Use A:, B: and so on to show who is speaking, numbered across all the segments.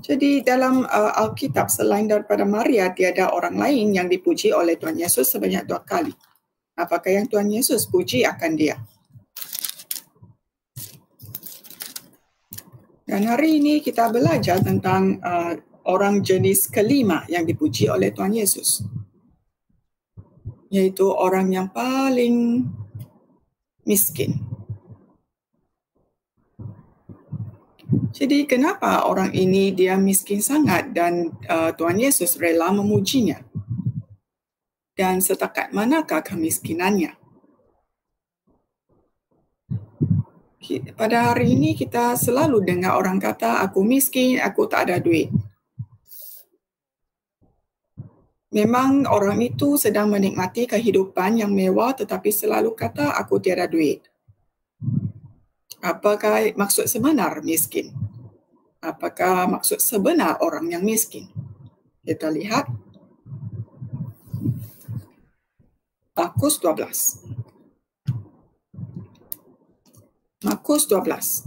A: Jadi dalam Alkitab selain daripada Maria, tiada orang lain yang dipuji oleh Tuhan Yesus sebanyak 2 kali. Apakah yang Tuhan Yesus puji akan dia? Dan hari ini kita belajar tentang orang jenis kelima yang dipuji oleh Tuhan Yesus, yaitu orang yang paling miskin. Jadi kenapa orang ini dia miskin sangat dan Tuhan Yesus rela memujinya? Dan setakat manakah kemiskinannya? Pada hari ini kita selalu dengar orang kata, aku miskin, aku tak ada duit. Memang orang itu sedang menikmati kehidupan yang mewah tetapi selalu kata, aku tiada duit. Apakah maksud sebenar miskin? Apakah maksud sebenar orang yang miskin? Kita lihat Markus 12. Markus 12.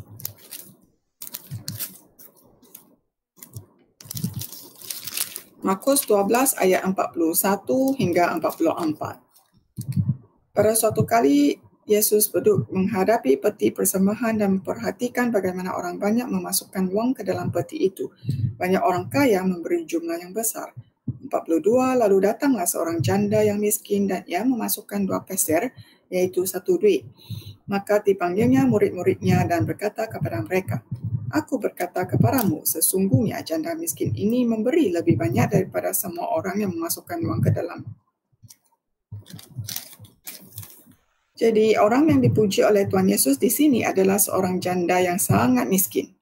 A: Markus 12 ayat 41 hingga 44. Pada suatu kali Yesus duduk menghadapi peti persembahan dan memperhatikan bagaimana orang banyak memasukkan wang ke dalam peti itu. Banyak orang kaya memberi jumlah yang besar. 42, lalu datanglah seorang janda yang miskin dan ia memasukkan 2 peser, yaitu 1 duit. Maka dipanggilnya murid-muridnya dan berkata kepada mereka, aku berkata kepadamu, sesungguhnya janda miskin ini memberi lebih banyak daripada semua orang yang memasukkan wang ke dalam. Jadi orang yang dipuji oleh Tuhan Yesus di sini adalah seorang janda yang sangat miskin.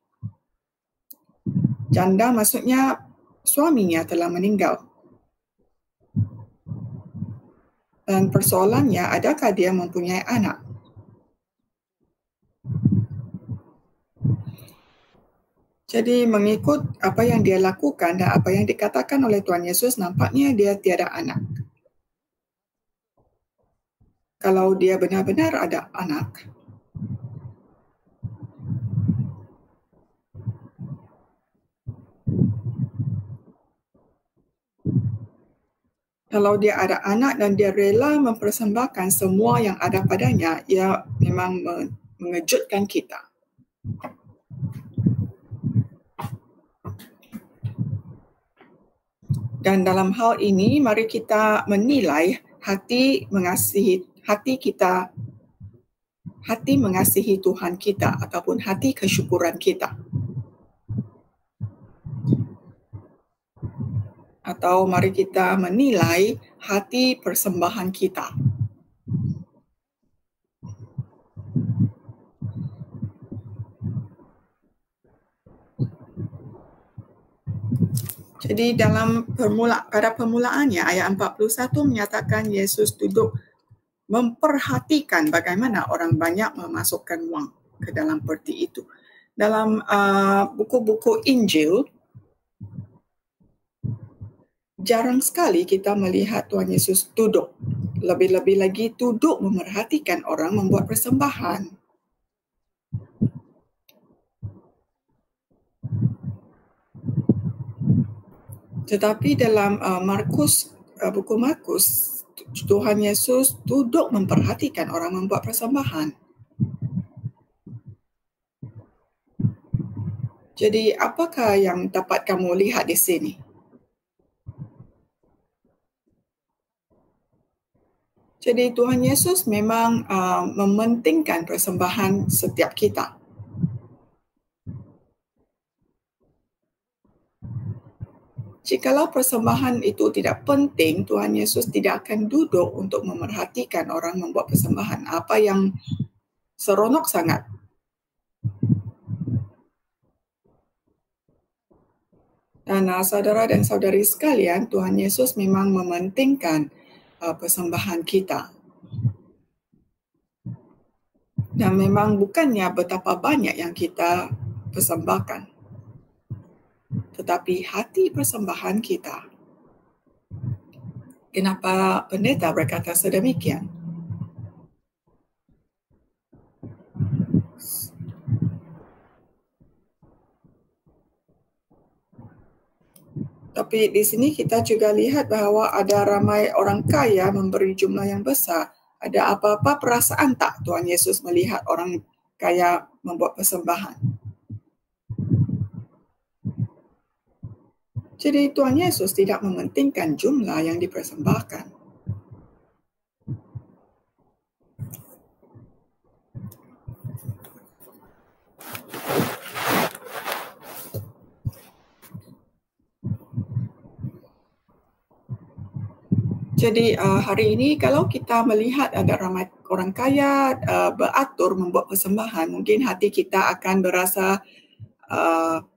A: Janda maksudnya suaminya telah meninggal. Dan persoalannya, adakah dia mempunyai anak? Jadi mengikut apa yang dia lakukan dan apa yang dikatakan oleh Tuhan Yesus, nampaknya dia tiada anak. Kalau dia benar-benar ada anak, kalau dia ada anak dan dia rela mempersembahkan semua yang ada padanya, ia memang mengejutkan kita. Dan dalam hal ini, mari kita menilai hati mengasihi Tuhan kita ataupun hati kesyukuran kita. Atau mari kita menilai hati persembahan kita. Jadi pada permulaannya ayat 41 menyatakan Yesus duduk memperhatikan bagaimana orang banyak memasukkan wang ke dalam peti itu. Dalam buku-buku Injil, jarang sekali kita melihat Tuhan Yesus duduk. Lebih-lebih lagi duduk memerhatikan orang membuat persembahan. Tetapi dalam buku Markus, Tuhan Yesus duduk memperhatikan orang membuat persembahan. Jadi apakah yang dapat kamu lihat di sini? Jadi Tuhan Yesus memang mementingkan persembahan setiap kita. Jikalau persembahan itu tidak penting, Tuhan Yesus tidak akan duduk untuk memerhatikan orang membuat persembahan. Apa yang seronok sangat. Dan saudara dan saudari sekalian, Tuhan Yesus memang mementingkan persembahan kita. Dan memang bukannya betapa banyak yang kita persembahkan, tetapi hati persembahan kita. Kenapa pendeta berkata sedemikian? Tapi di sini kita juga lihat bahawa ada ramai orang kaya memberi jumlah yang besar. Ada apa-apa perasaan tak Tuhan Yesus melihat orang kaya membuat persembahan? Jadi Tuhan Yesus tidak mementingkan jumlah yang dipersembahkan. Jadi hari ini kalau kita melihat ada ramai orang kaya beratur membuat persembahan, mungkin hati kita akan berasa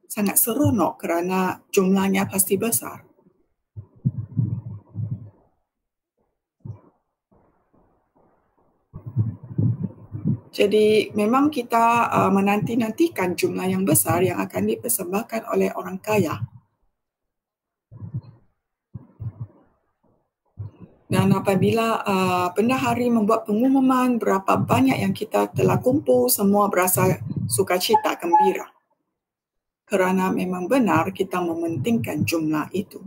A: sangat seronok kerana jumlahnya pasti besar. Jadi memang kita menanti-nantikan jumlah yang besar yang akan dipersembahkan oleh orang kaya. Dan apabila bendahari membuat pengumuman berapa banyak yang kita telah kumpul, semua berasa sukacita, gembira. Kerana memang benar kita mementingkan jumlah itu.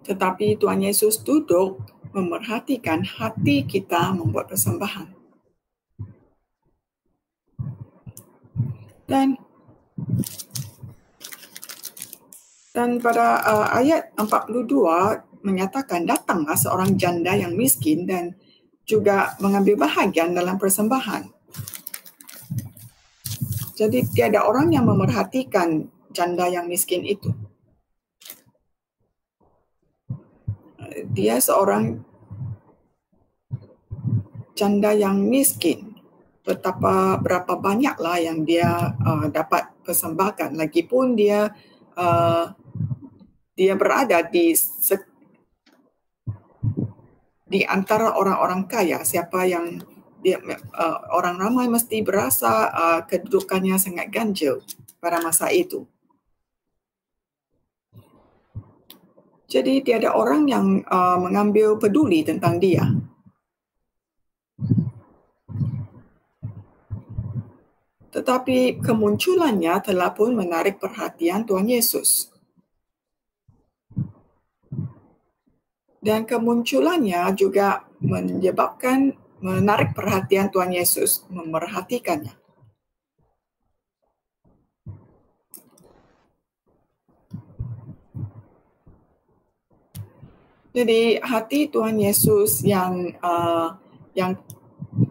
A: Tetapi Tuhan Yesus duduk memerhatikan hati kita membuat persembahan. Dan pada ayat 42 menyatakan datanglah seorang janda yang miskin dan juga mengambil bahagian dalam persembahan. Jadi tiada orang yang memerhatikan janda yang miskin itu. Dia seorang janda yang miskin. Berapa banyaklah yang dia dapat persembahkan. Lagipun dia berada di antara orang-orang kaya. Siapa yang orang ramai mesti berasa kedudukannya sangat ganjil pada masa itu. Jadi tiada orang yang mengambil peduli tentang dia. Tetapi kemunculannya telah pun menarik perhatian Tuhan Yesus. Dan kemunculannya juga menyebabkan menarik perhatian Tuhan Yesus, memerhatikannya. Jadi hati Tuhan Yesus yang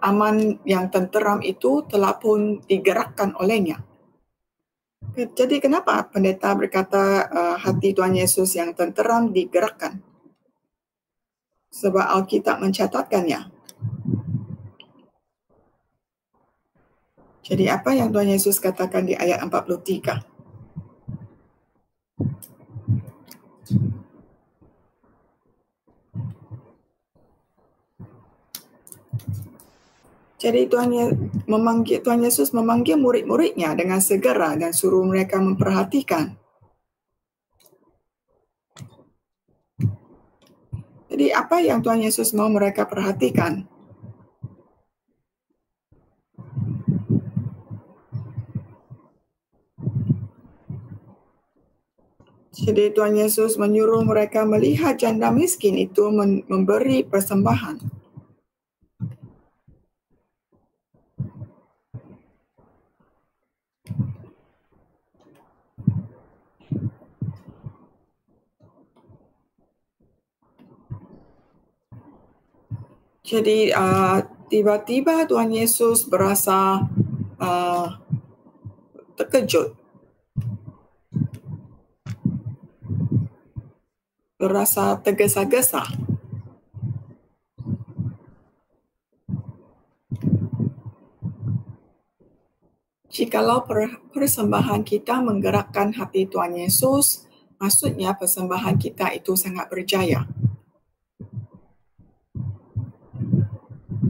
A: aman, yang tenteram itu telah pun digerakkan olehnya. Jadi kenapa pendeta berkata hati Tuhan Yesus yang tenteram digerakkan? Sebab Alkitab mencatatkannya. Jadi apa yang Tuhan Yesus katakan di ayat 43? Jadi Tuhan Yesus memanggil murid-muridnya dengan segera dan suruh mereka memperhatikan. Jadi apa yang Tuhan Yesus mau mereka perhatikan? Jadi Tuhan Yesus menyuruh mereka melihat janda miskin itu memberi persembahan. Jadi tiba-tiba Tuhan Yesus berasa terkejut. Berasa tergesa-gesa. Jikalau persembahan kita menggerakkan hati Tuhan Yesus, maksudnya persembahan kita itu sangat berjaya.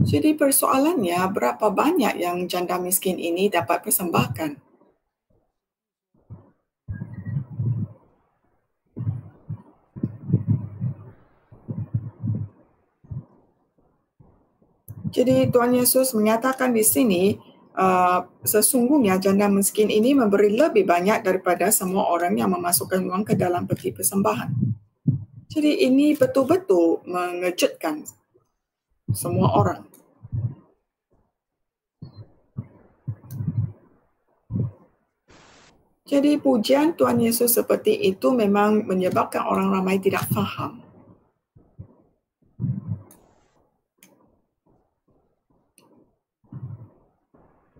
A: Jadi persoalannya, berapa banyak yang janda miskin ini dapat persembahkan? Jadi Tuhan Yesus menyatakan di sini sesungguhnya janda miskin ini memberi lebih banyak daripada semua orang yang memasukkan wang ke dalam peti persembahan. Jadi ini betul-betul mengejutkan semua orang. Jadi pujian Tuhan Yesus seperti itu memang menyebabkan orang ramai tidak faham.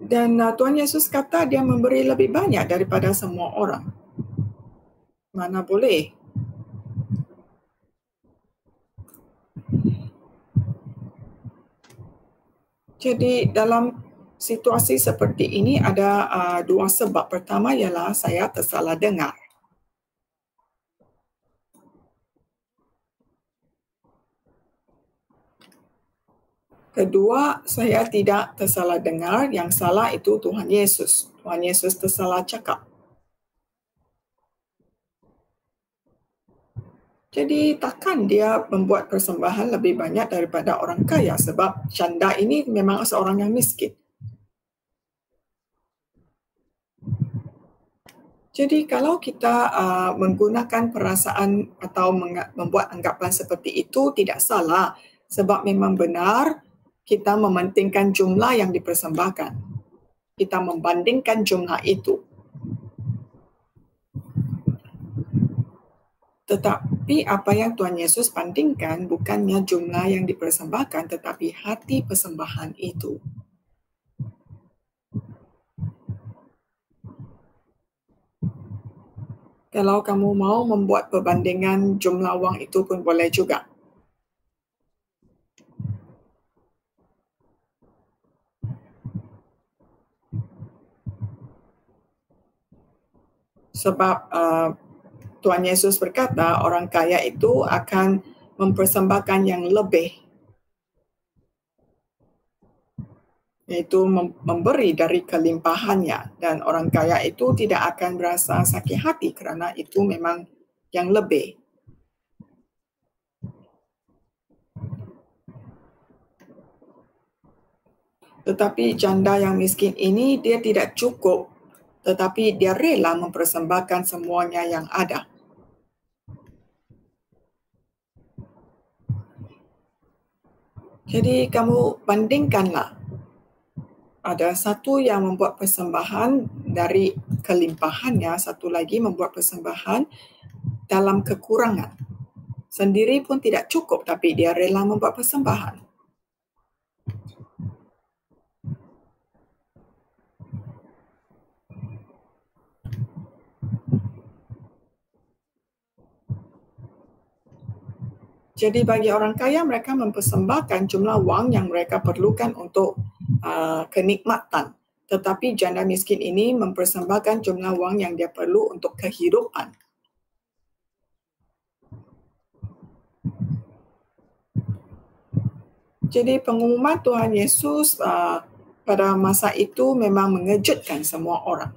A: Dan Tuhan Yesus kata dia memberi lebih banyak daripada semua orang. Mana boleh? Jadi dalam situasi seperti ini ada dua sebab. Pertama ialah saya tersalah dengar. Kedua, saya tidak tersalah dengar, yang salah itu Tuhan Yesus. Tuhan Yesus tersalah cakap. Jadi takkan dia membuat persembahan lebih banyak daripada orang kaya sebab janda ini memang seorang yang miskin. Jadi kalau kita menggunakan perasaan atau membuat anggapan seperti itu tidak salah sebab memang benar kita mementingkan jumlah yang dipersembahkan. Kita membandingkan jumlah itu. Tetapi apa yang Tuhan Yesus bandingkan bukannya jumlah yang dipersembahkan tetapi hati persembahan itu. Kalau kamu mau membuat perbandingan jumlah wang itu pun boleh juga. Sebab Tuhan Yesus berkata orang kaya itu akan mempersembahkan yang lebih, yaitu memberi dari kelimpahannya, dan orang kaya itu tidak akan merasa sakit hati kerana itu memang yang lebih. Tetapi janda yang miskin ini dia tidak cukup, tetapi dia rela mempersembahkan semuanya yang ada. Jadi kamu bandingkanlah. Ada satu yang membuat persembahan dari kelimpahannya, satu lagi membuat persembahan dalam kekurangan. Sendiri pun tidak cukup, tapi dia rela membuat persembahan. Jadi bagi orang kaya, mereka mempersembahkan jumlah wang yang mereka perlukan untuk kenikmatan. Tetapi janda miskin ini mempersembahkan jumlah wang yang dia perlu untuk kehidupan. Jadi pengumuman Tuhan Yesus pada masa itu memang mengejutkan semua orang.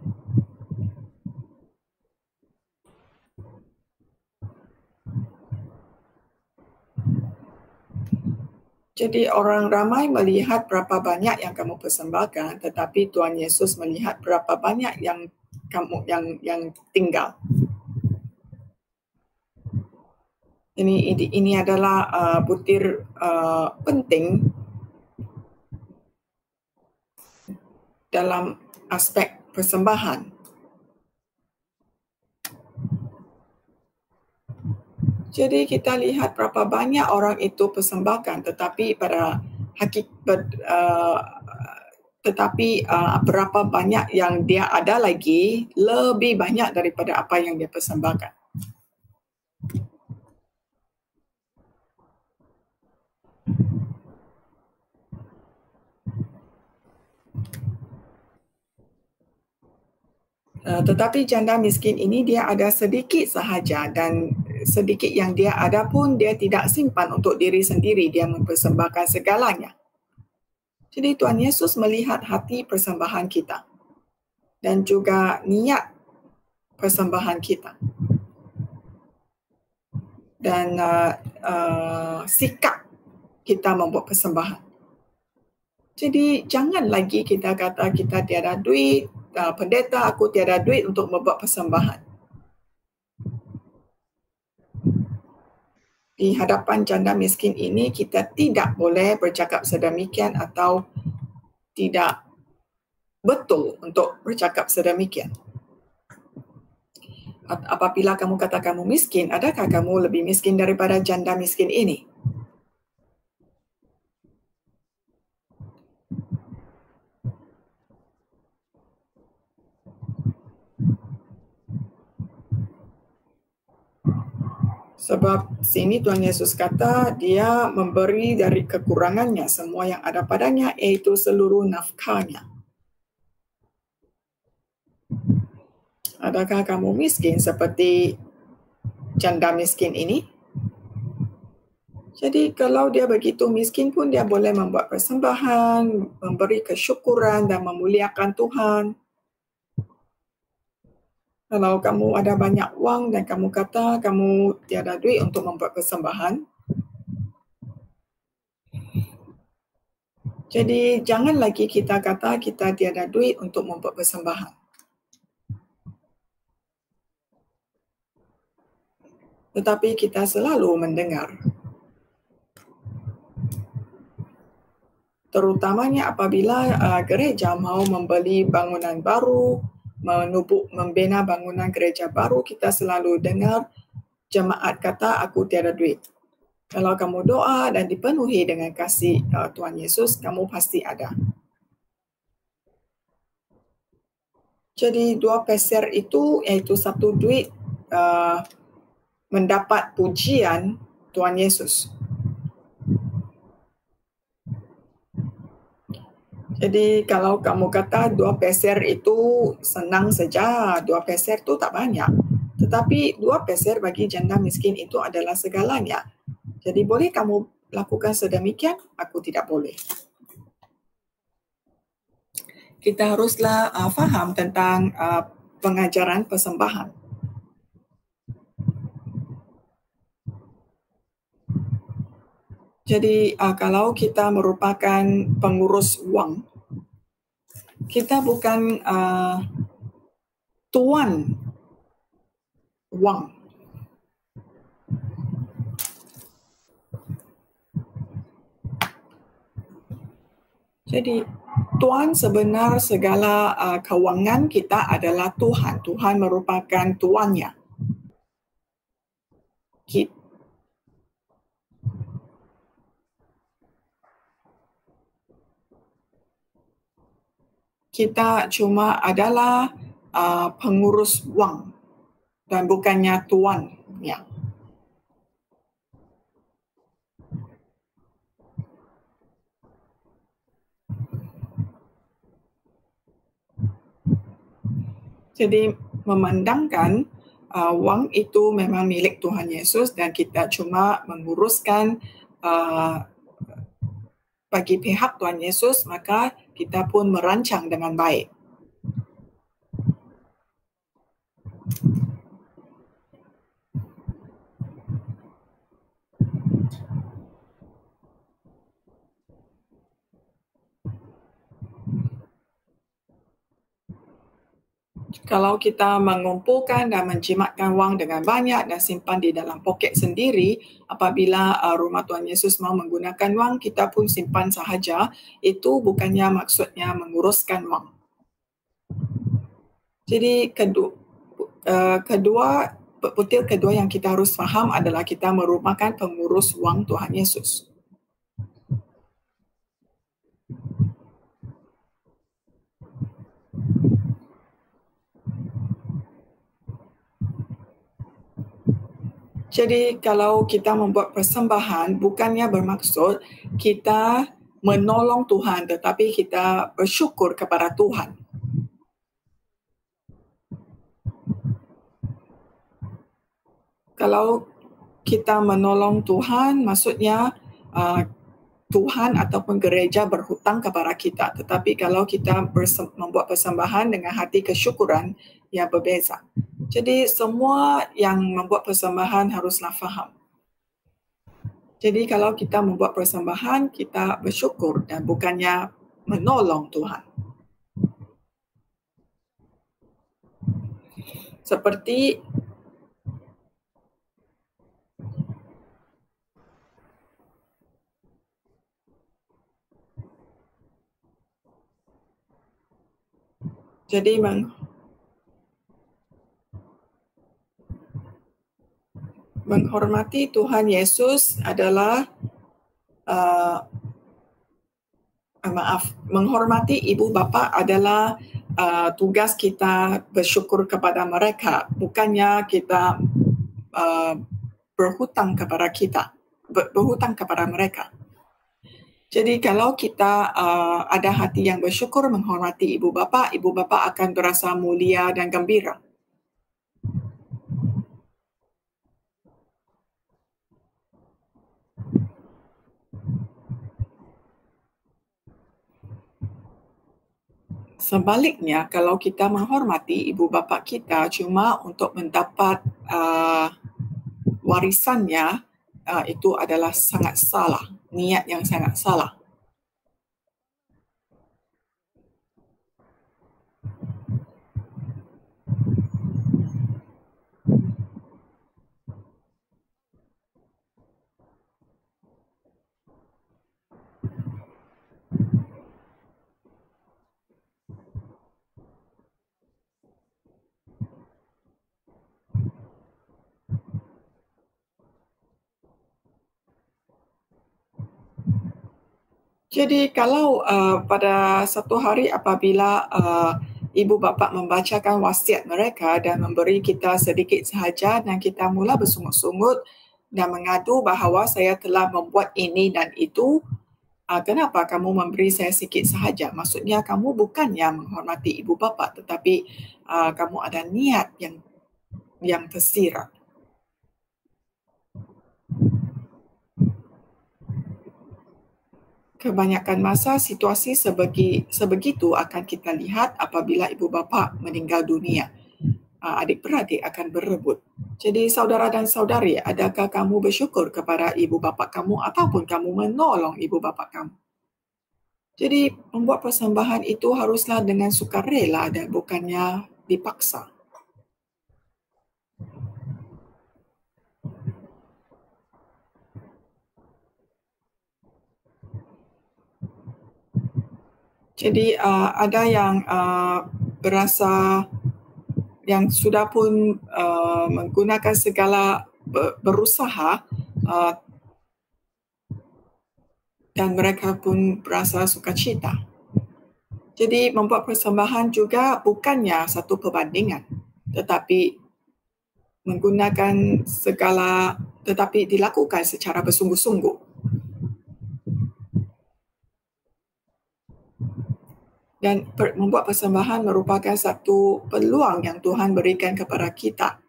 A: Jadi orang ramai melihat berapa banyak yang kamu persembahkan, tetapi Tuhan Yesus melihat berapa banyak yang kamu yang tinggal. Ini adalah butir penting dalam aspek persembahan. Jadi kita lihat berapa banyak orang itu persembahkan, tetapi pada hakikat berapa banyak yang dia ada lagi lebih banyak daripada apa yang dia persembahkan. Tetapi janda miskin ini dia ada sedikit sahaja dan sedikit yang dia ada pun dia tidak simpan untuk diri sendiri, dia mempersembahkan segalanya. Jadi Tuhan Yesus melihat hati persembahan kita dan juga niat persembahan kita dan sikap kita membuat persembahan. Jadi jangan lagi kita kata kita tiada duit, pendeta aku tiada duit untuk membuat persembahan. Di hadapan janda miskin ini kita tidak boleh bercakap sedemikian atau tidak betul untuk bercakap sedemikian. Apabila kamu kata kamu miskin, adakah kamu lebih miskin daripada janda miskin ini? Sebab sini Tuhan Yesus kata dia memberi dari kekurangannya semua yang ada padanya, iaitu seluruh nafkahnya. Adakah kamu miskin seperti janda miskin ini? Jadi kalau dia begitu miskin pun dia boleh membuat persembahan, memberi kesyukuran dan memuliakan Tuhan. Kalau kamu ada banyak wang dan kamu kata kamu tiada duit untuk membuat persembahan, jadi jangan lagi kita kata kita tiada duit untuk membuat persembahan. Tetapi kita selalu mendengar, terutamanya apabila gereja mau membeli bangunan baru, membina bangunan gereja baru, kita selalu dengar jemaat kata aku tiada duit. Kalau kamu doa dan dipenuhi dengan kasih Tuhan Yesus, kamu pasti ada. Jadi 2 peser itu iaitu 1 duit mendapat pujian Tuhan Yesus. Jadi kalau kamu kata 2 peser itu senang saja, 2 peser itu tak banyak. Tetapi 2 peser bagi janda miskin itu adalah segalanya. Jadi boleh kamu lakukan sedemikian? Aku tidak boleh. Kita haruslah faham tentang pengajaran persembahan. Jadi kalau kita merupakan pengurus wang, kita bukan tuan wang. Jadi tuan sebenar segala kewangan kita adalah Tuhan. Tuhan merupakan tuannya. Kita cuma adalah pengurus wang dan bukannya tuannya. Jadi memandangkan wang itu memang milik Tuhan Yesus dan kita cuma menguruskan bagi pihak Tuhan Yesus, maka kita pun merancang dengan baik. Kalau kita mengumpulkan dan menjimatkan wang dengan banyak dan simpan di dalam poket sendiri, apabila rumah Tuhan Yesus mau menggunakan wang, kita pun simpan sahaja, itu bukannya maksudnya menguruskan wang. Jadi butir kedua yang kita harus faham adalah kita merupakan pengurus wang Tuhan Yesus. Jadi kalau kita membuat persembahan, bukannya bermaksud kita menolong Tuhan, tetapi kita bersyukur kepada Tuhan. Kalau kita menolong Tuhan, maksudnya Tuhan ataupun gereja berhutang kepada kita. Tetapi kalau kita membuat persembahan dengan hati kesyukuran, ya berbeza. Jadi semua yang membuat persembahan haruslah faham. Jadi kalau kita membuat persembahan, kita bersyukur dan bukannya menolong Tuhan. Seperti jadi menghormati Tuhan Yesus adalah menghormati ibu bapa adalah tugas kita bersyukur kepada mereka, bukannya kita berhutang kepada mereka. Jadi kalau kita ada hati yang bersyukur menghormati ibu bapa akan berasa mulia dan gembira. Sebaliknya, kalau kita menghormati ibu bapa kita cuma untuk mendapat warisannya, itu adalah sangat salah, niat yang sangat salah. Jadi kalau pada satu hari apabila ibu bapa membacakan wasiat mereka dan memberi kita sedikit sahaja dan kita mula bersungut-sungut dan mengadu bahawa saya telah membuat ini dan itu, kenapa kamu memberi saya sikit sahaja? Maksudnya kamu bukannya menghormati ibu bapa tetapi kamu ada niat yang tersirat. Kebanyakan masa situasi sebegitu akan kita lihat apabila ibu bapa meninggal dunia. Adik-beradik akan berebut. Jadi saudara dan saudari, adakah kamu bersyukur kepada ibu bapa kamu ataupun kamu menolong ibu bapa kamu? Jadi membuat persembahan itu haruslah dengan sukarela dan bukannya dipaksa. Jadi ada yang berasa yang sudah pun menggunakan segala berusaha dan mereka pun berasa sukacita. Jadi membuat persembahan juga bukannya satu perbandingan, tetapi menggunakan tetapi dilakukan secara bersungguh-sungguh. Dan membuat persembahan merupakan satu peluang yang Tuhan berikan kepada kita,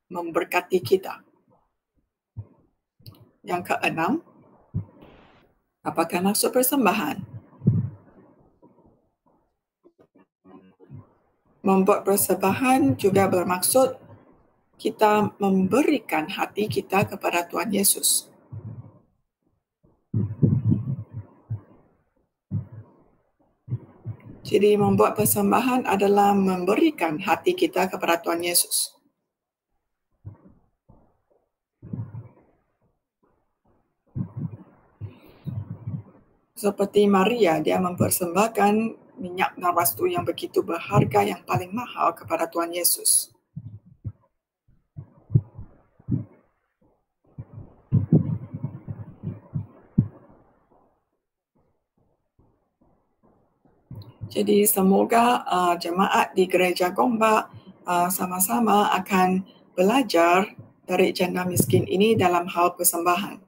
A: memberkati kita. Yang keenam, apakah maksud persembahan? Membuat persembahan juga bermaksud kita memberikan hati kita kepada Tuhan Yesus. Jadi membuat persembahan adalah memberikan hati kita kepada Tuhan Yesus. Seperti Maria, dia mempersembahkan minyak narwastu yang begitu berharga yang paling mahal kepada Tuhan Yesus. Jadi semoga jemaat di Gereja Gombak sama-sama akan belajar dari janda miskin ini dalam hal persembahan.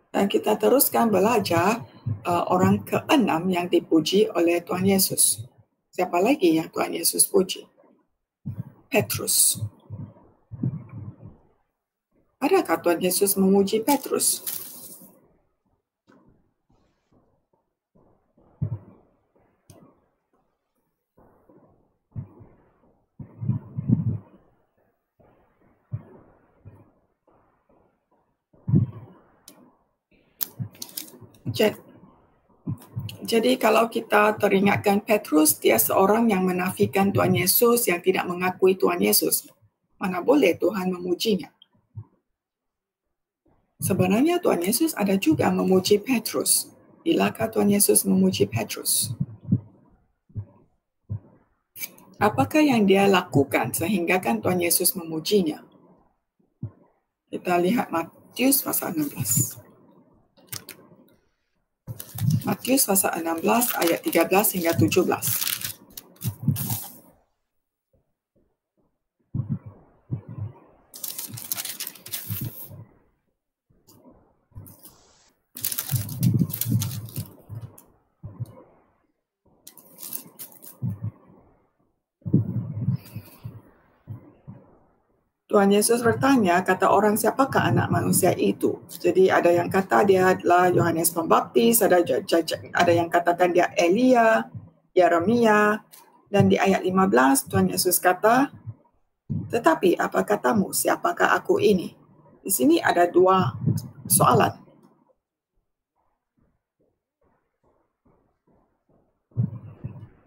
A: Dan kita teruskan belajar orang keenam yang dipuji oleh Tuhan Yesus. Siapa lagi yang Tuhan Yesus puji? Petrus. Adakah Tuhan Yesus memuji Petrus? Jadi kalau kita teringatkan Petrus, dia seorang yang menafikan Tuhan Yesus, yang tidak mengakui Tuhan Yesus. Mana boleh Tuhan memujinya. Sebenarnya Tuhan Yesus ada juga memuji Petrus. Bilakah Tuhan Yesus memuji Petrus? Apakah yang dia lakukan sehingga kan Tuhan Yesus memujinya? Kita lihat Matius pasal 16. Matius pasal 16 ayat 13 hingga 17. Tuhan Yesus bertanya, kata orang, siapakah anak manusia itu? Jadi ada yang kata dia adalah Yohanes Pembaptis, ada yang katakan dia Elia, Yeremia, dan di ayat 15 Tuhan Yesus kata, tetapi apa katamu, siapakah aku ini? Di sini ada dua soalan.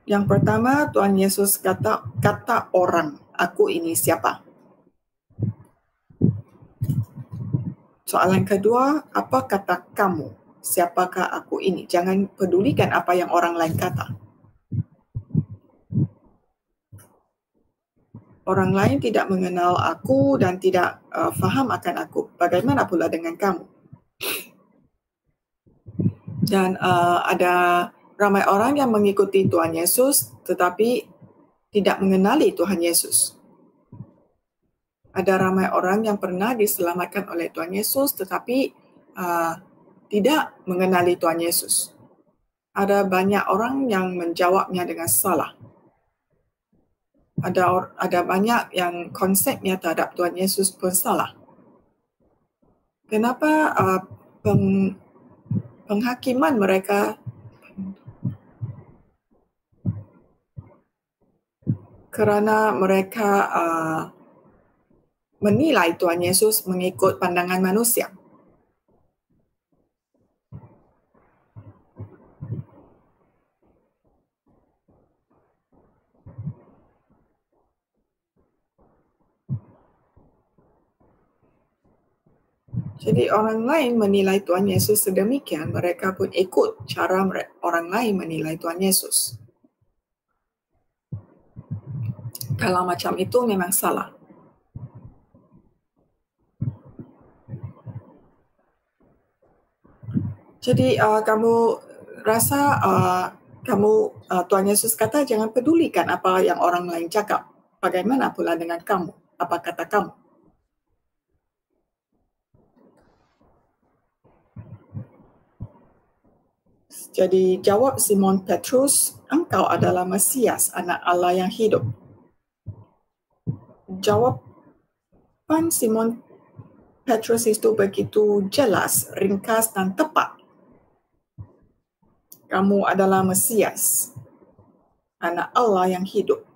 A: Yang pertama, Tuhan Yesus kata orang, aku ini siapa? Soalan kedua, apa kata kamu? Siapakah aku ini? Jangan pedulikan apa yang orang lain kata. Orang lain tidak mengenal aku dan tidak faham akan aku. Bagaimana pula dengan kamu? Dan ada ramai orang yang mengikuti Tuhan Yesus tetapi tidak mengenali Tuhan Yesus. Ada ramai orang yang pernah diselamatkan oleh Tuhan Yesus tetapi tidak mengenali Tuhan Yesus. Ada banyak orang yang menjawabnya dengan salah. Ada banyak yang konsepnya terhadap Tuhan Yesus pun salah. Kenapa penghakiman mereka kerana mereka menilai Tuhan Yesus mengikut pandangan manusia. Jadi orang lain menilai Tuhan Yesus sedemikian, mereka pun ikut cara orang lain menilai Tuhan Yesus. Kalau macam itu memang salah. Jadi kamu rasa Tuhan Yesus kata jangan pedulikan apa yang orang lain cakap. Bagaimana pula dengan kamu? Apa kata kamu? Jadi jawab Simon Petrus, engkau adalah Mesias, anak Allah yang hidup. Jawaban Simon Petrus itu begitu jelas, ringkas dan tepat. Kamu adalah Mesias, anak Allah yang hidup.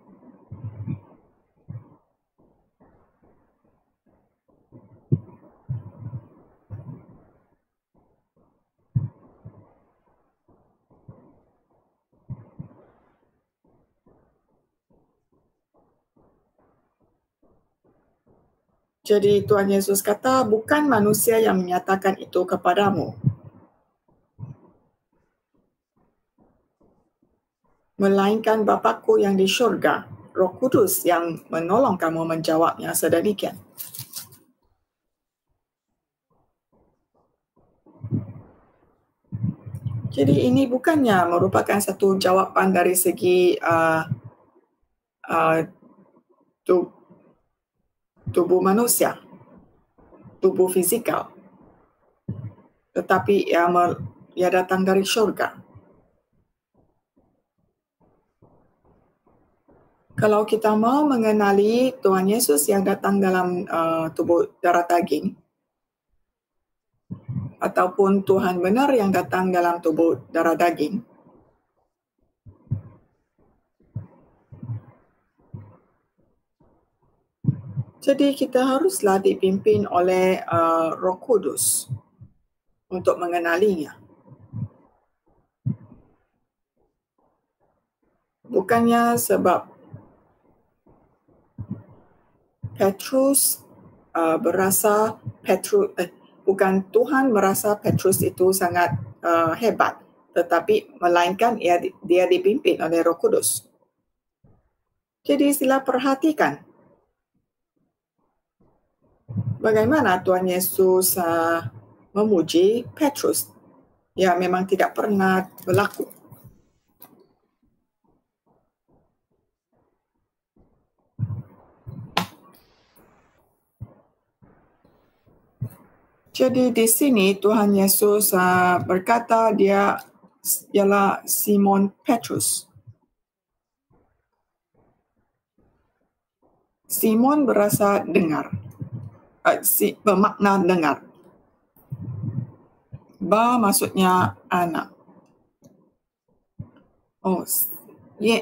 A: Jadi Tuhan Yesus kata, bukan manusia yang menyatakan itu kepadamu, melainkan Bapa-Ku yang di syurga, Roh Kudus yang menolong kamu menjawabnya sedemikian. Jadi ini bukannya merupakan satu jawapan dari segi tubuh manusia, tubuh fizikal, tetapi ia datang dari syurga. Kalau kita mau mengenali Tuhan Yesus yang datang dalam tubuh darah daging, ataupun Tuhan benar yang datang dalam tubuh darah daging, jadi kita haruslah dipimpin oleh Roh Kudus untuk mengenalinya. bukannya sebab Petrus bukan Tuhan merasa Petrus itu sangat hebat, tetapi melainkan dia dipimpin oleh Roh Kudus. Jadi sila perhatikan bagaimana Tuhan Yesus memuji Petrus. Ya, memang tidak pernah berlaku. Jadi di sini Tuhan Yesus berkata dia ialah Simon Petrus. Simon berasa dengar, bermakna dengar. Ba maksudnya anak. Oh,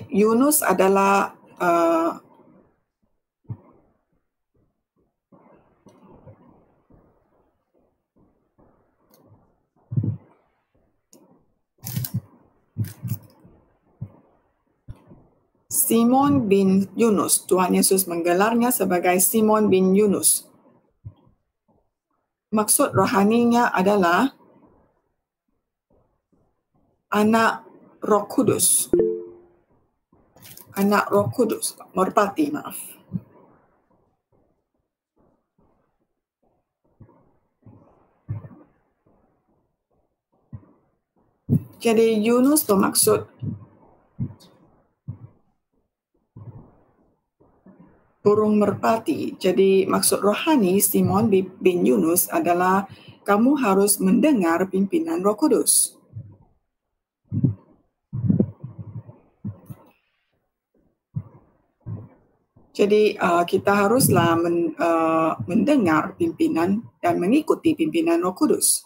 A: Yunus adalah Simon bin Yunus. Tuhan Yesus menggelarnya sebagai Simon bin Yunus. Maksud rohaninya adalah anak Roh Kudus. Anak Roh Kudus, merpati, maaf. Jadi Yunus bermaksud burung merpati. Jadi maksud rohani Simon bin Yunus adalah kamu harus mendengar pimpinan Roh Kudus. Jadi kita haruslah mendengar pimpinan dan mengikuti pimpinan Roh Kudus.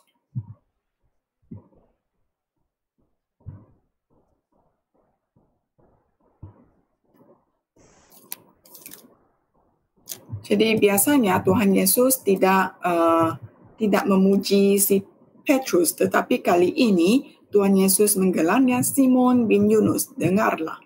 A: Jadi biasanya Tuhan Yesus tidak memuji si Petrus, tetapi kali ini Tuhan Yesus menggelarnya Simon bin Yunus. Dengarlah.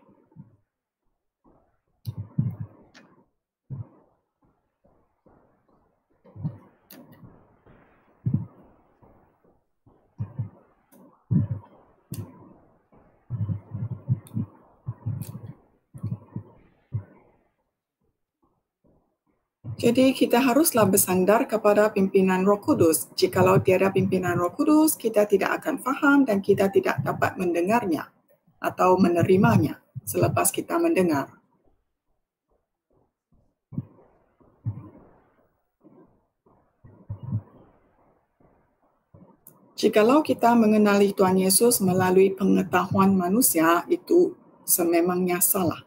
A: Jadi kita haruslah bersandar kepada pimpinan Roh Kudus. Jikalau tiada pimpinan Roh Kudus, kita tidak akan faham dan kita tidak dapat mendengarnya atau menerimanya selepas kita mendengar. Jikalau kita mengenali Tuhan Yesus melalui pengetahuan manusia, itu sememangnya salah.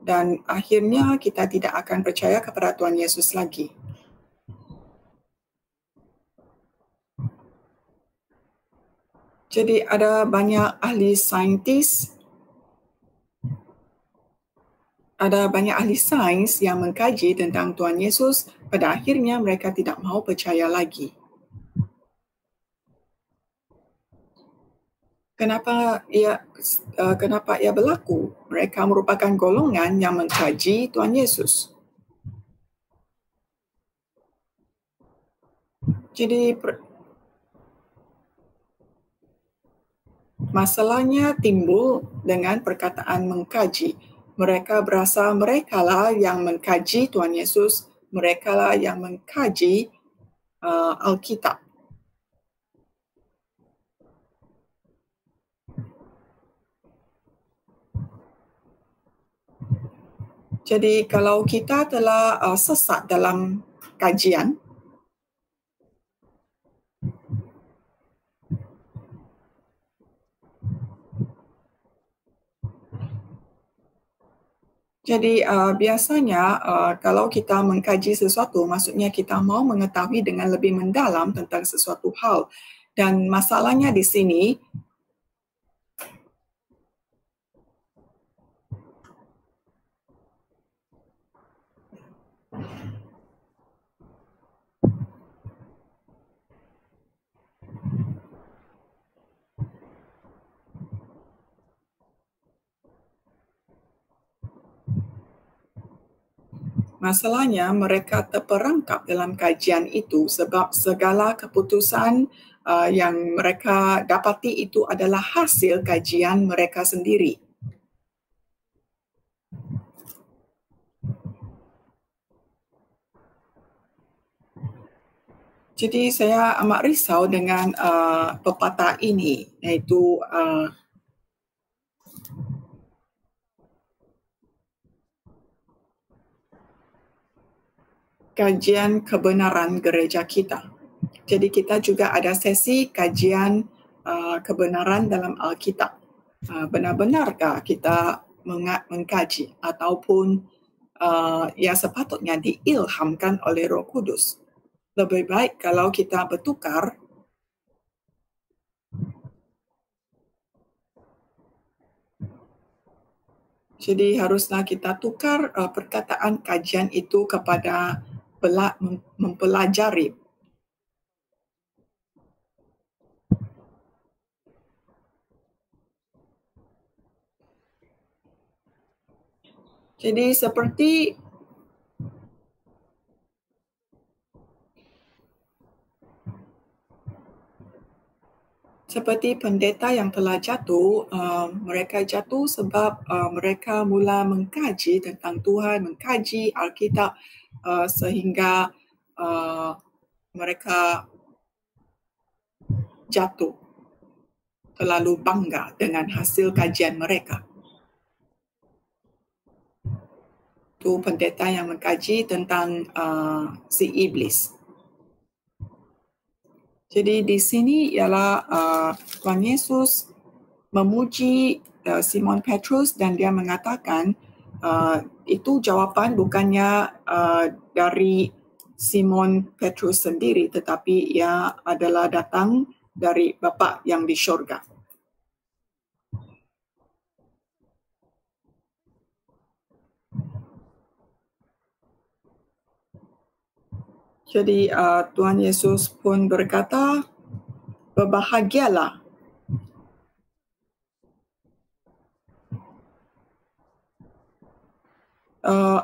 A: Dan akhirnya kita tidak akan percaya kepada Tuhan Yesus lagi. Jadi ada banyak ahli sains yang mengkaji tentang Tuhan Yesus, pada akhirnya mereka tidak mahu percaya lagi. Kenapa ia berlaku? Mereka merupakan golongan yang mengkaji Tuhan Yesus. Jadi masalahnya timbul dengan perkataan mengkaji. Mereka berasa merekalah yang mengkaji Tuhan Yesus, merekalah yang mengkaji Alkitab. Jadi kalau kita telah sesat dalam kajian, jadi biasanya kalau kita mengkaji sesuatu, maksudnya kita mau mengetahui dengan lebih mendalam tentang sesuatu hal. Dan masalahnya di sini, Masalahnya mereka terperangkap dalam kajian itu sebab segala keputusan yang mereka dapati itu adalah hasil kajian mereka sendiri. Jadi saya amat risau dengan pepatah ini, iaitu kajian kebenaran gereja kita. Jadi kita juga ada sesi kajian kebenaran dalam Alkitab. Benar-benarkah kita mengkaji ataupun yang sepatutnya diilhamkan oleh Roh Kudus? Lebih baik kalau kita bertukar jadi haruslah kita tukar perkataan kajian itu kepada mempelajari. Jadi seperti pendeta yang telah jatuh, mereka jatuh sebab mereka mula mengkaji tentang Tuhan, mengkaji Alkitab sehingga mereka jatuh terlalu bangga dengan hasil kajian mereka. Itu pendeta yang mengkaji tentang si iblis. Jadi di sini ialah Tuhan Yesus memuji Simon Petrus dan dia mengatakan itu jawapan bukannya dari Simon Petrus sendiri, tetapi ia adalah datang dari Bapa yang di syurga. Jadi Tuhan Yesus pun berkata, berbahagialah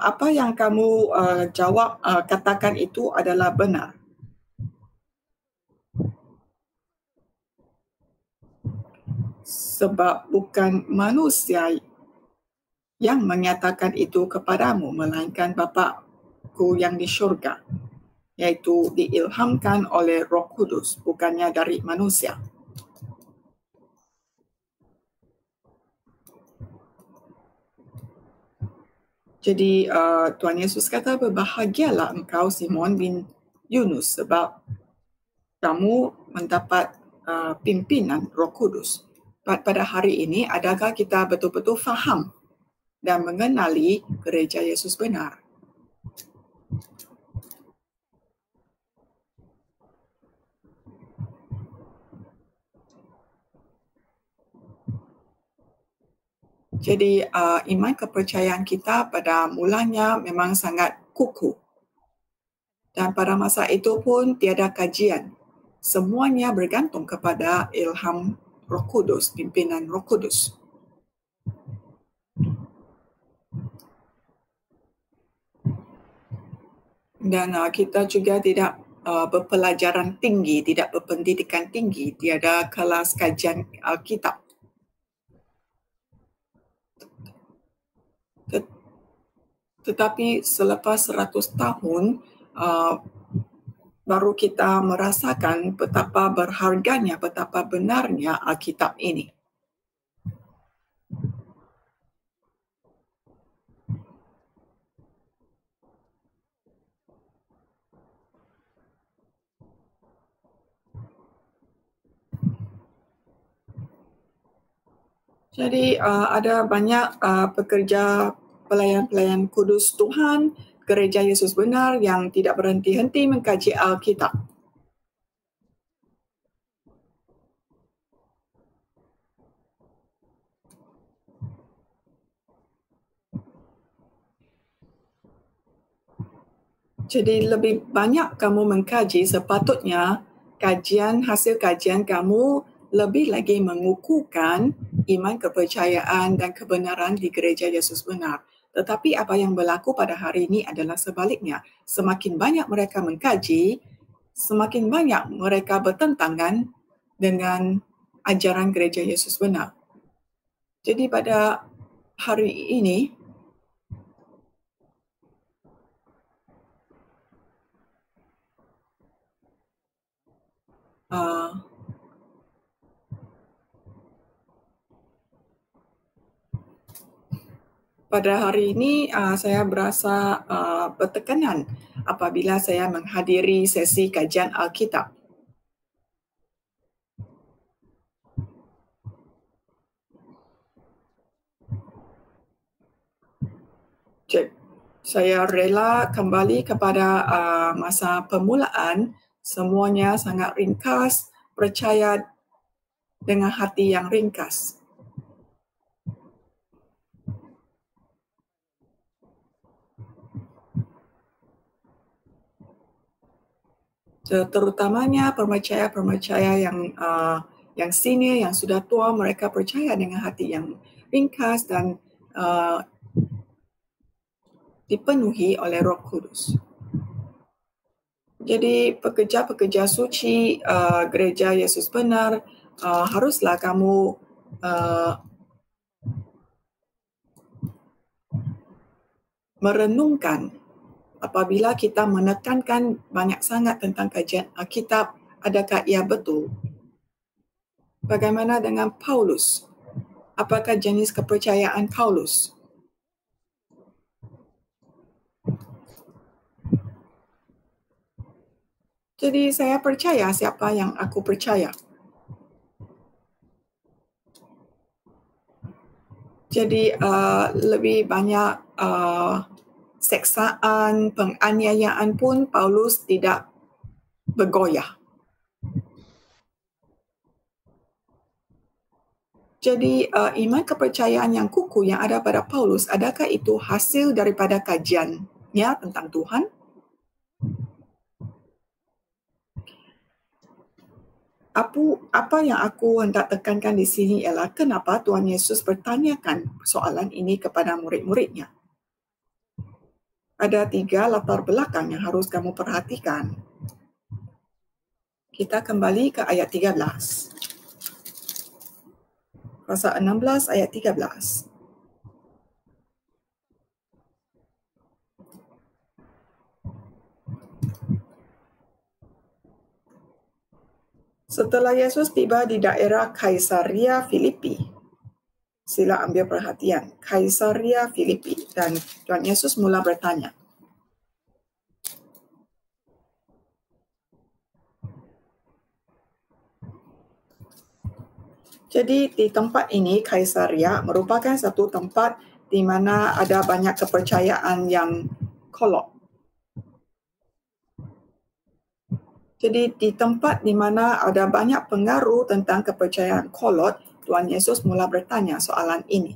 A: apa yang kamu katakan itu adalah benar. Sebab bukan manusia yang menyatakan itu kepadamu, melainkan Bapa-Ku yang di syurga, yaitu diilhamkan oleh Roh Kudus, bukannya dari manusia. Jadi Tuhan Yesus kata, berbahagialah engkau Simon bin Yunus sebab kamu mendapat pimpinan Roh Kudus. Pada hari ini, adakah kita betul-betul faham dan mengenali gereja Yesus benar? Jadi iman kepercayaan kita pada mulanya memang sangat kukuh. Dan pada masa itu pun tiada kajian. Semuanya bergantung kepada ilham Roh Kudus, pimpinan Roh Kudus. Dan kita juga tidak berpelajaran tinggi, tidak berpendidikan tinggi, tiada kelas kajian Alkitab. Tetapi selepas 100 tahun, baru kita merasakan betapa berharganya, betapa benarnya Alkitab ini. Jadi ada banyak pekerja pelayan-pelayan kudus Tuhan, gereja Yesus benar yang tidak berhenti-henti mengkaji Alkitab. Jadi lebih banyak kamu mengkaji, sepatutnya hasil kajian kamu lebih lagi mengukuhkan iman kepercayaan dan kebenaran di gereja Yesus benar. Tetapi apa yang berlaku pada hari ini adalah sebaliknya. Semakin banyak mereka mengkaji, semakin banyak mereka bertentangan dengan ajaran gereja Yesus benar. Jadi pada hari ini, saya berasa bertekanan apabila saya menghadiri sesi kajian Alkitab. Saya rela kembali kepada masa permulaan, semuanya sangat ringkas, percaya dengan hati yang ringkas. Terutamanya percaya yang senior, yang sudah tua, mereka percaya dengan hati yang ringkas dan dipenuhi oleh Roh Kudus. Jadi pekerja-pekerja suci gereja Yesus benar, haruslah kamu merenungkan apabila kita menekankan banyak sangat tentang kajian Alkitab, adakah ia betul? Bagaimana dengan Paulus? Apakah jenis kepercayaan Paulus? Jadi saya percaya siapa yang aku percaya. Jadi lebih banyak seksaan, penganiayaan pun Paulus tidak bergoyah. Jadi iman kepercayaan yang kukuh yang ada pada Paulus, adakah itu hasil daripada kajiannya tentang Tuhan? Apa yang aku hendak tekankan di sini ialah kenapa Tuhan Yesus bertanyakan soalan ini kepada murid-muridnya. Ada 3 latar belakang yang harus kamu perhatikan. Kita kembali ke ayat 13. Pasal 16 ayat 13. Setelah Yesus tiba di daerah Kaisaria Filipi, sila ambil perhatian, Kaisaria Filipi, dan Tuhan Yesus mula bertanya. Jadi di tempat ini, Kaisaria merupakan satu tempat di mana ada banyak kepercayaan yang kolot. Jadi di tempat di mana ada banyak pengaruh tentang kepercayaan kolot, Tuhan Yesus mula bertanya soalan ini.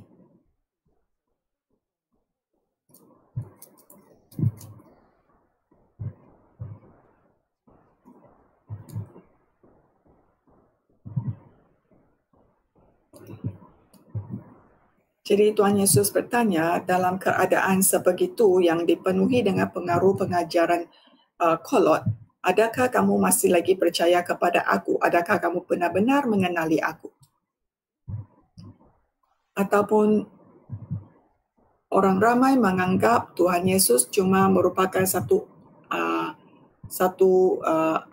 A: Jadi Tuhan Yesus bertanya dalam keadaan sebegitu yang dipenuhi dengan pengaruh pengajaran kolot, adakah kamu masih lagi percaya kepada aku? Adakah kamu benar-benar mengenali aku? Ataupun orang ramai menganggap Tuhan Yesus cuma merupakan satu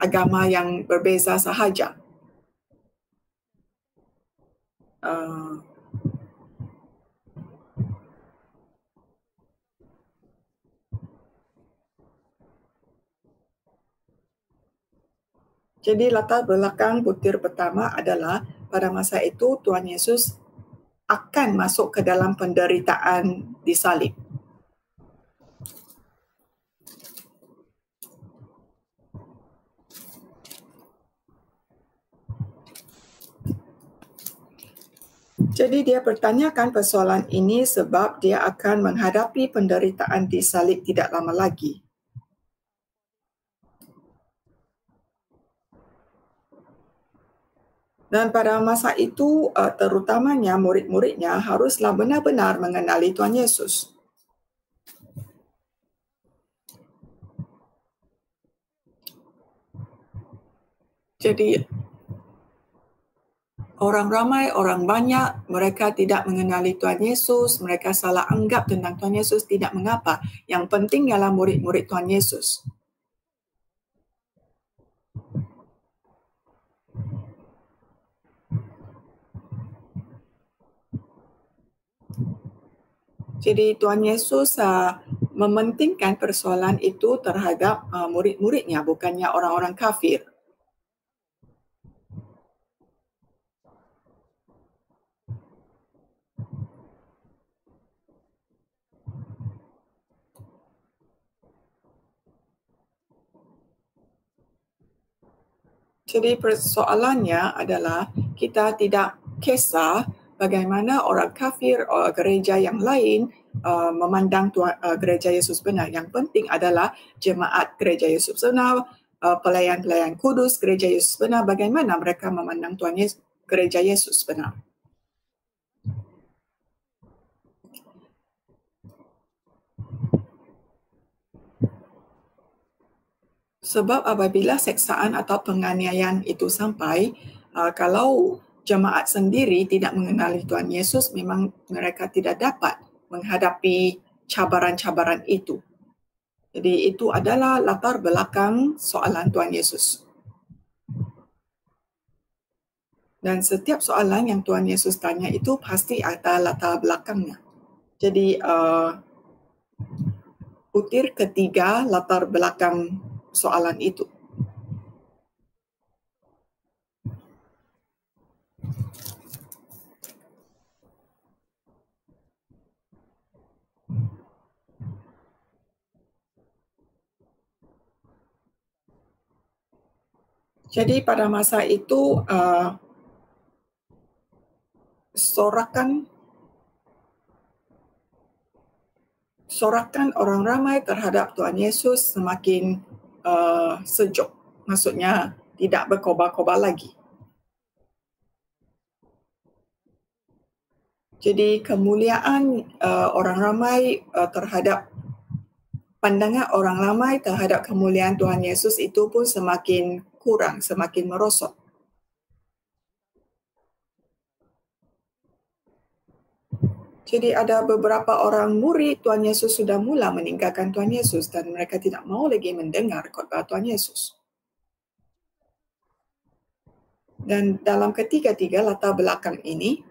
A: agama yang berbeza sahaja. Jadi latar belakang butir pertama adalah pada masa itu Tuhan Yesus akan masuk ke dalam penderitaan disalib. Jadi dia bertanyakan persoalan ini sebab dia akan menghadapi penderitaan disalib tidak lama lagi. Dan pada masa itu, terutamanya murid-muridnya haruslah benar-benar mengenali Tuhan Yesus. Jadi orang ramai, orang banyak, mereka tidak mengenali Tuhan Yesus, mereka salah anggap tentang Tuhan Yesus, tidak mengapa. Yang penting ialah murid-murid Tuhan Yesus. Jadi Tuhan Yesus mementingkan persoalan itu terhadap murid-muridnya, bukannya orang-orang kafir. Jadi persoalannya adalah kita tidak kisah bagaimana orang kafir gereja yang lain memandang gereja Yesus benar. Yang penting adalah jemaat gereja Yesus benar, pelayan-pelayan kudus gereja Yesus benar, bagaimana mereka memandang Tuhan Yesus, gereja Yesus benar. Sebab apabila seksaan atau penganiayaan itu sampai, kalau jemaat sendiri tidak mengenali Tuhan Yesus, memang mereka tidak dapat menghadapi cabaran-cabaran itu. Jadi itu adalah latar belakang soalan Tuhan Yesus. Dan setiap soalan yang Tuhan Yesus tanya itu pasti ada latar belakangnya. Jadi butir ketiga latar belakang soalan itu. Jadi pada masa itu sorakan orang ramai terhadap Tuhan Yesus semakin sejuk. Maksudnya tidak berkobar-kobar lagi. Jadi kemuliaan orang ramai terhadap pandangan orang ramai terhadap kemuliaan Tuhan Yesus itu pun semakin kurang, semakin merosot. Jadi ada beberapa orang murid Tuhan Yesus sudah mula meninggalkan Tuhan Yesus dan mereka tidak mau lagi mendengar khotbah Tuhan Yesus. Dan dalam ketiga-tiga latar belakang ini,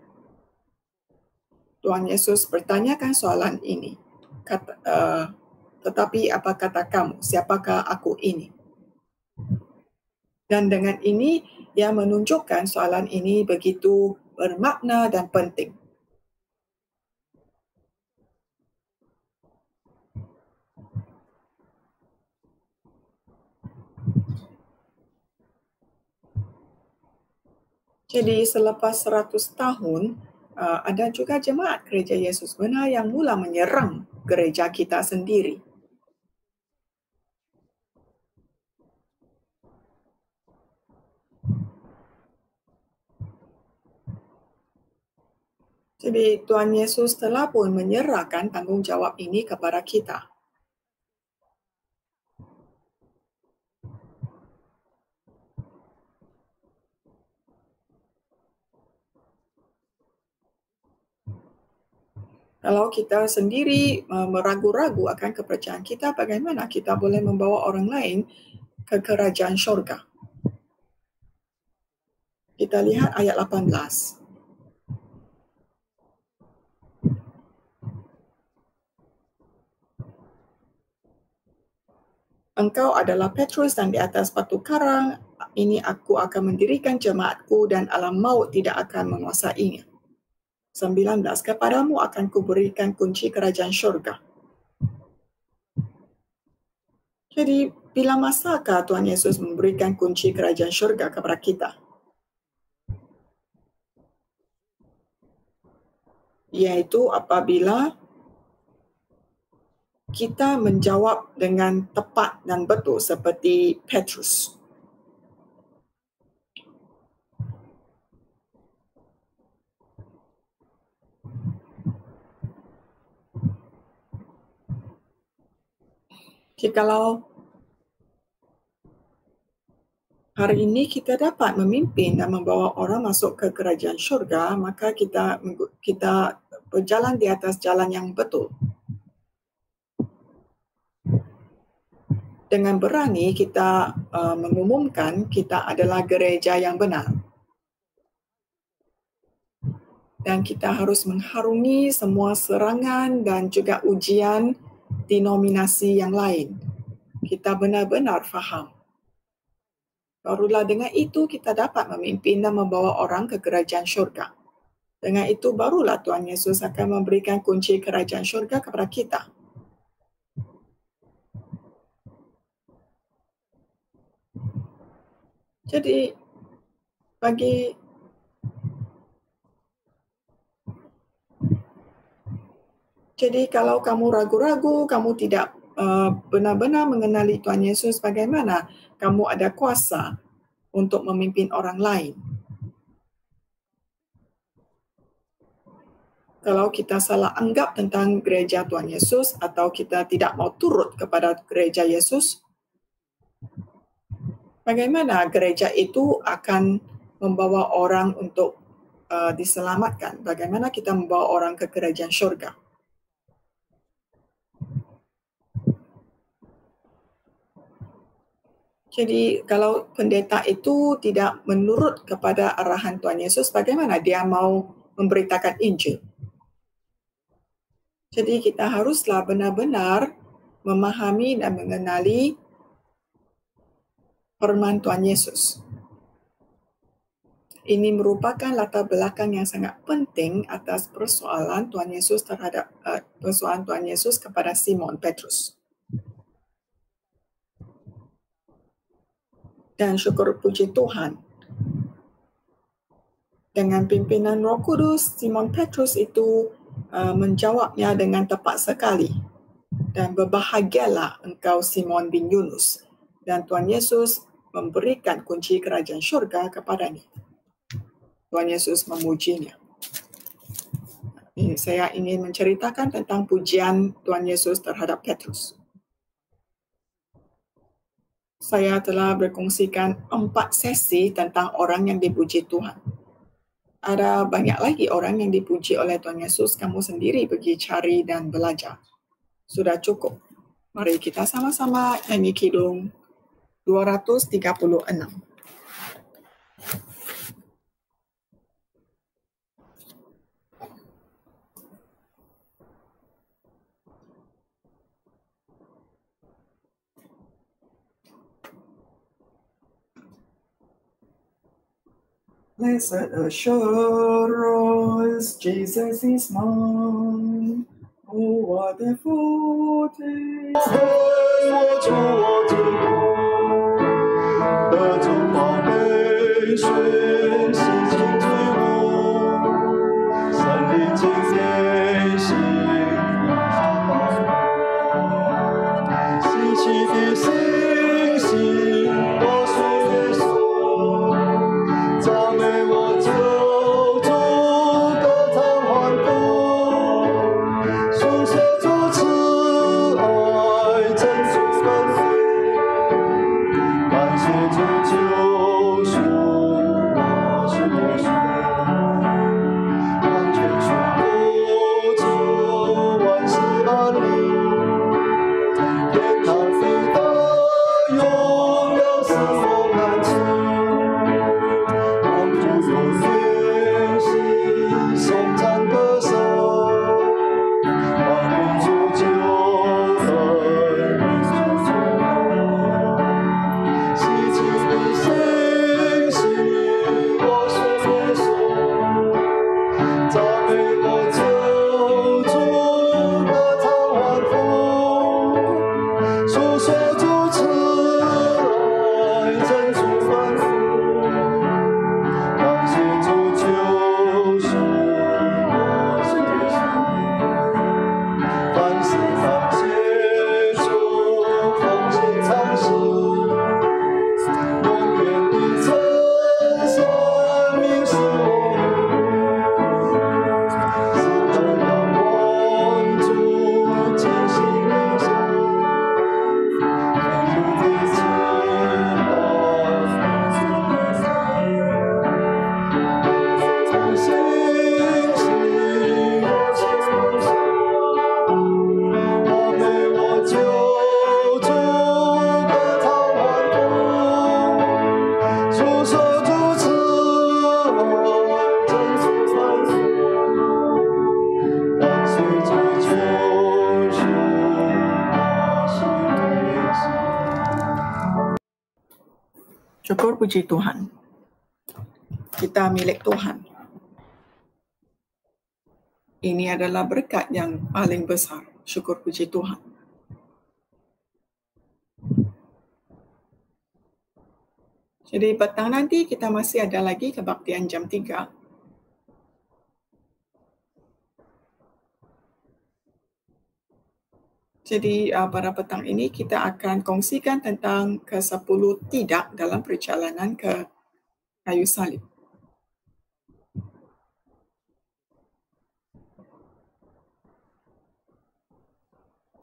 A: Tuhan Yesus bertanyakan soalan ini. Tetapi apa kata kamu? Siapakah aku ini? Dan dengan ini, ia menunjukkan soalan ini begitu bermakna dan penting. Jadi selepas 100 tahun, ada juga jemaat gereja Yesus benar yang mula menyerang gereja kita sendiri. Jadi Tuhan Yesus telah pun menyerahkan tanggungjawab ini kepada kita. Kalau kita sendiri meragu-ragu akan kepercayaan kita, bagaimana kita boleh membawa orang lain ke kerajaan syurga? Kita lihat ayat 18. Engkau adalah Petrus dan di atas batu karang ini aku akan mendirikan jemaatku dan alam maut tidak akan menguasainya. 19. Kepadamu akan kuberikan kunci kerajaan syurga. Jadi bila masakah Tuhan Yesus memberikan kunci kerajaan syurga kepada kita? Yaitu apabila kita menjawab dengan tepat dan betul seperti Petrus. Jikalau hari ini kita dapat memimpin dan membawa orang masuk ke kerajaan syurga, maka kita berjalan di atas jalan yang betul. Dengan berani kita mengumumkan kita adalah gereja yang benar. Dan kita harus mengharungi semua serangan dan juga ujian denominasi yang lain. Kita benar-benar faham. Barulah dengan itu kita dapat memimpin dan membawa orang ke kerajaan syurga. Dengan itu barulah Tuhan Yesus akan memberikan kunci kerajaan syurga kepada kita. Jadi kalau kamu ragu-ragu, kamu tidak benar-benar mengenali Tuhan Yesus, bagaimana kamu ada kuasa untuk memimpin orang lain? Kalau kita salah anggap tentang gereja Tuhan Yesus atau kita tidak mau turut kepada gereja Yesus, bagaimana gereja itu akan membawa orang untuk diselamatkan? Bagaimana kita membawa orang ke kerajaan syurga? Jadi kalau pendeta itu tidak menurut kepada arahan Tuhan Yesus, bagaimana dia mau memberitakan Injil? Jadi kita haruslah benar-benar memahami dan mengenali firman Tuhan Yesus. Ini merupakan latar belakang yang sangat penting atas persoalan Tuhan Yesus terhadap persoalan Tuhan Yesus kepada Simon Petrus. Dan syukur puji Tuhan, dengan pimpinan Roh Kudus, Simon Petrus itu menjawabnya dengan tepat sekali. Dan berbahagialah engkau Simon bin Yunus. Dan Tuhan Yesus memberikan kunci kerajaan syurga kepadanya. Tuhan Yesus memujinya. Ini saya ingin menceritakan tentang pujian Tuhan Yesus terhadap Petrus. Saya telah berkongsikan 4 sesi tentang orang yang dipuji Tuhan. Ada banyak lagi orang yang dipuji oleh Tuhan Yesus. Kamu sendiri pergi cari dan belajar. Sudah cukup. Mari kita sama-sama nyanyi kidung 236. Blessed assurance, Jesus is mine. Oh, what a foretaste!
B: 我主我的得主宝贝，宣信进退我，神灵经内心兴起的星星，我属耶稣。赞美我救主，歌唱欢呼，述说主慈爱，真实本性，感谢主救赎我。出手主慈爱，真主传说，跟随着救赎，那是对象。
A: Syukur puji Tuhan. Kita milik Tuhan. Ini adalah berkat yang paling besar. Syukur puji Tuhan. Jadi petang nanti kita masih ada lagi kebaktian jam 3. Jadi pada petang ini kita akan kongsikan tentang ke-10 tidak dalam perjalanan ke kayu salib.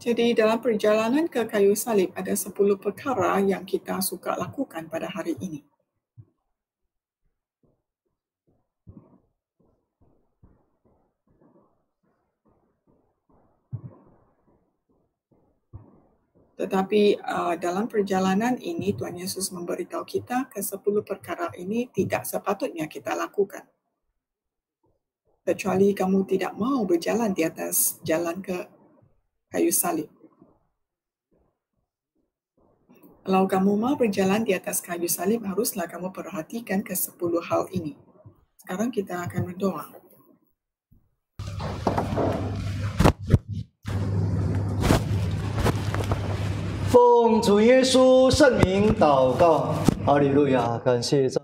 A: Jadi dalam perjalanan ke kayu salib ada 10 perkara yang kita suka lakukan pada hari ini. Tetapi dalam perjalanan ini Tuhan Yesus memberitahu kita ke-10 perkara ini tidak sepatutnya kita lakukan. Kecuali kamu tidak mau berjalan di atas jalan ke kayu salib. Kalau kamu mau berjalan di atas kayu salib, haruslah kamu perhatikan ke-10 hal ini. Sekarang kita akan berdoa.
B: 奉主耶稣圣名祷告，哈利路亚！感谢赞。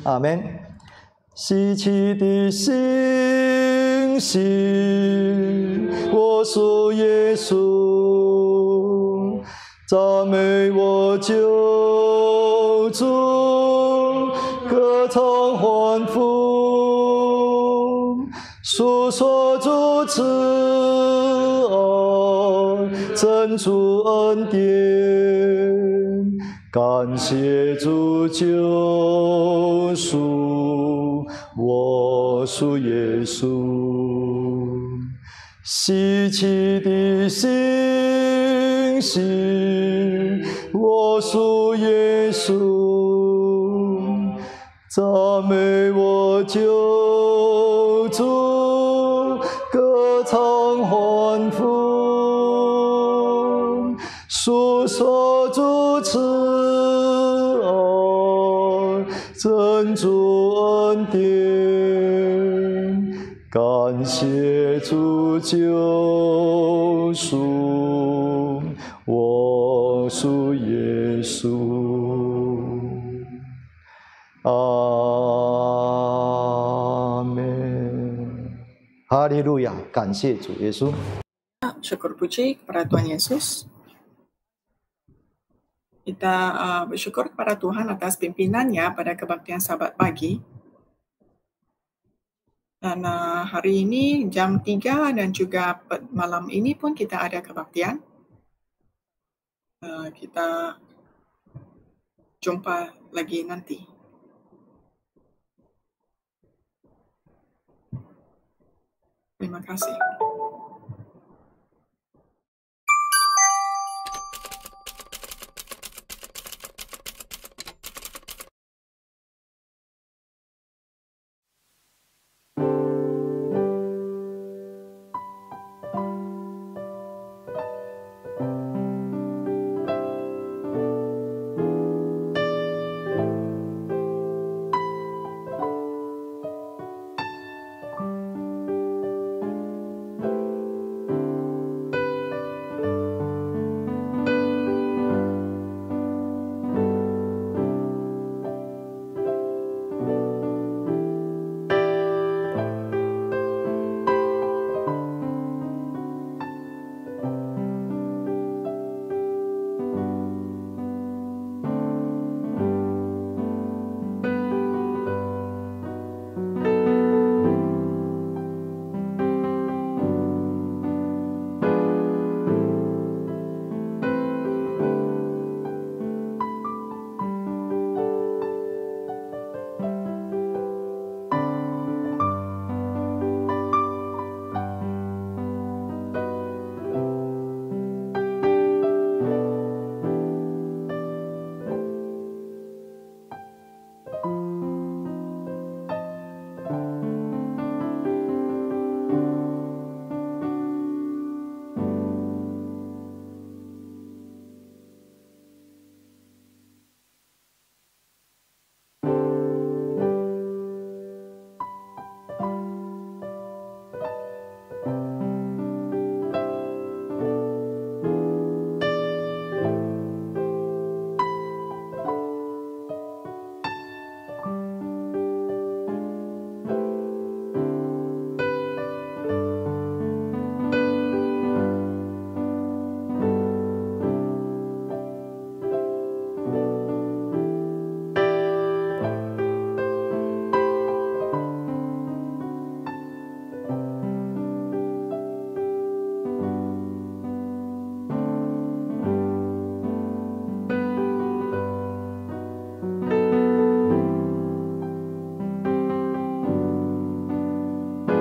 B: 阿门。希奇的星星，我属耶稣，赞美我救主，歌唱欢呼，诉说主慈爱，真主恩典，感谢主救赎，我属耶稣。希奇的星星，我属耶稣，赞美我救主，歌唱欢呼，诉说主慈爱，真主恩典，感谢主救赎，我属耶稣。阿门。哈利路亚，感谢主耶稣。
A: Syukur puji kepada Tuhan Yesus. Kita bersyukur kepada Tuhan atas pimpinannya pada kebaktian Sabat pagi. Dan hari ini jam 3 dan juga malam ini pun kita ada kebaktian. Kita jumpa lagi nanti. Terima kasih.